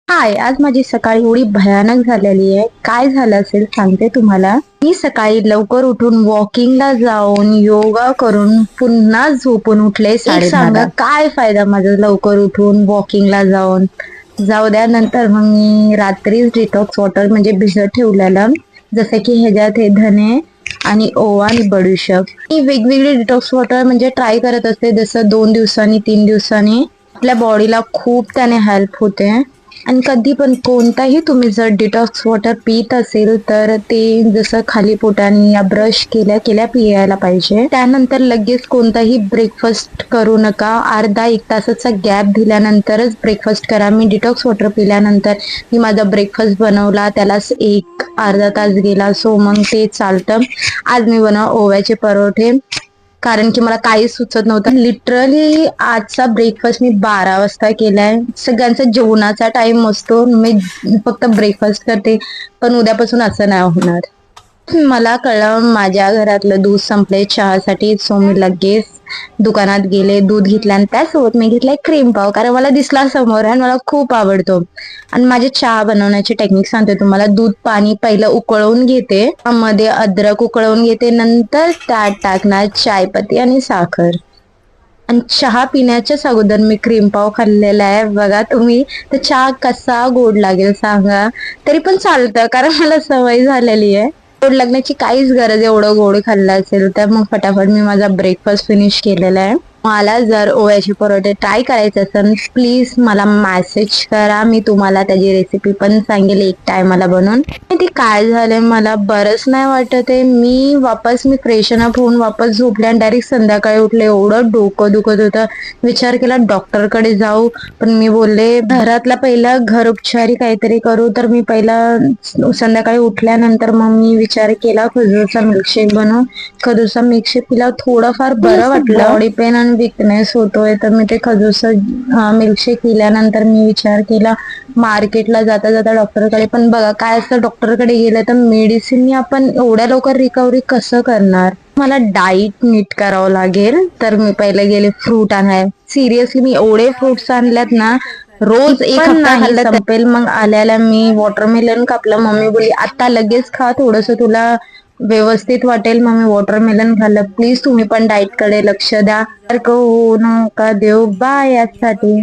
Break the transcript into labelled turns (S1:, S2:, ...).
S1: हाय, आज माझी सकाळ एवढी भयानक झालेली आहे. काय झालं असेल सांगते तुम्हाला. मी सकाळी लवकर उठून वॉकिंगला जाऊन योगा करून पुन्हा झोपून उठले. एक सांगा काय फायदा माझा लवकर उठून वॉकिंगला जाऊन. जाऊ द्या, नंतर मग मी रात्रीच डिटॉक्स वॉटर म्हणजे भिजत ठेवलेलं, जसं की ह्याच्यात हे धने आणि ओवा आणि बडीशेप. मी वेगवेगळे डिटॉक्स वॉटर म्हणजे ट्राय करत असते, जसं 2 दिवसांनी 3 दिवसांनी. आपल्या बॉडीला खूप त्याने हेल्प होते. आणि कधी पण कोणताही तुम्ही जर डिटॉक्स वॉटर पित असेल तर ते जसं खाली पोटाने या ब्रश केल्या केल्या पियायला पाहिजे. त्यानंतर लगेच कोणताही ब्रेकफास्ट करू नका. अर्धा 1 तासाचा गॅप दिल्यानंतरच ब्रेकफास्ट करा. मी डिटॉक्स वॉटर पिल्यानंतर मी माझा ब्रेकफास्ट बनवला, त्यालाच 1 अर्धा तास गेला, सो मग ते चालतं. आज मी ओव्याचे परोठे, कारण की मला काहीच सुचत नव्हतं. लिटरली आजचा ब्रेकफास्ट मी 12 वाजता केलाय. सगळ्यांचा जेवणाचा टाइम असतो, मी फक्त ब्रेकफास्ट करते. पण उद्यापासून असं नाही होणार. मला कळलं माझ्या घरातलं दूध संपलंय चहासाठी, सो मी लगेच दुकानात गेले, दूध घेतलं आणि त्यासोबत मी घेतलाय क्रीम पाव, कारण मला दिसला समोर आणि मला खूप आवडतो. आणि माझे चहा बनवण्याची टेक्निक सांगते तुम्हाला. दूध पाणी पहिलं उकळवून घेते, मध्ये अद्रक उकळवून घेते, नंतर त्यात टाकणार चायपत्ती आणि साखर. आणि चहा पिण्याच्याच अगोदर मी क्रीम पाव खाल्लेला आहे. बघा तुम्ही, तर चहा कसा गोड लागेल सांगा. तरी पण चालतं, कारण मला सवय झालेली आहे. गोड लागण्याची काहीच गरज, एवढं गोड खाल्लं असेल तर. मग फटाफट मी माझा ब्रेकफास्ट फिनिश केलेला आहे. मला जर ओव्याचे परोठे ट्राय करायचे असेल प्लीज मला मेसेज करा, मी तुम्हाला त्याची रेसिपी पण सांगेल एक टायमाला बनवून. ते काय झालंय, मला बरंच नाही वाटत आहे. मी फ्रेशन अप होऊन वापस झोपले आणि डायरेक्ट संध्याकाळी उठले. एवढं डोकं दुखत होतं. विचार केला डॉक्टरकडे जाऊ, पण मी बोलले घरातला पहिला घर उपचारी काहीतरी करू. तर मी पहिला संध्याकाळी उठल्यानंतर मग मी विचार केला खजूरचा मिल्कशेक बनवू. खजूरचा मिल्कशेक पिला, थोडंफार बरं वाटलं. बॉडी पेन आणि विकनेस होतोय, तर मी ते खजूरचा मिल्कशेक पिल्यानंतर मी विचार केला मार्केटला जाता जाता डॉक्टरकडे. पण बघा काय असतं, डॉक्टरकडे गेलं तर मेडिसिन आपण एवढ्या लवकर रिकव्हरी कसं करणार. मला डाईट नीट करावं लागेल. तर मी पहिले गेले फ्रूट आणाय. सिरियसली मी एवढे फ्रुट्स आणल्यात ना, रोज एक हप्ता खाल्लं संपेल. मग आल्याला मी वॉटरमेलन कापलं. मम्मी बोलली आता लगेच खा, थोडस तुला व्यवस्थित वाटेल. मग मी वॉटरमेलन खाल्लं. प्लीज तुम्ही पण डाईट कडे लक्ष द्या. होऊ नका देऊ. बाय यासाठी.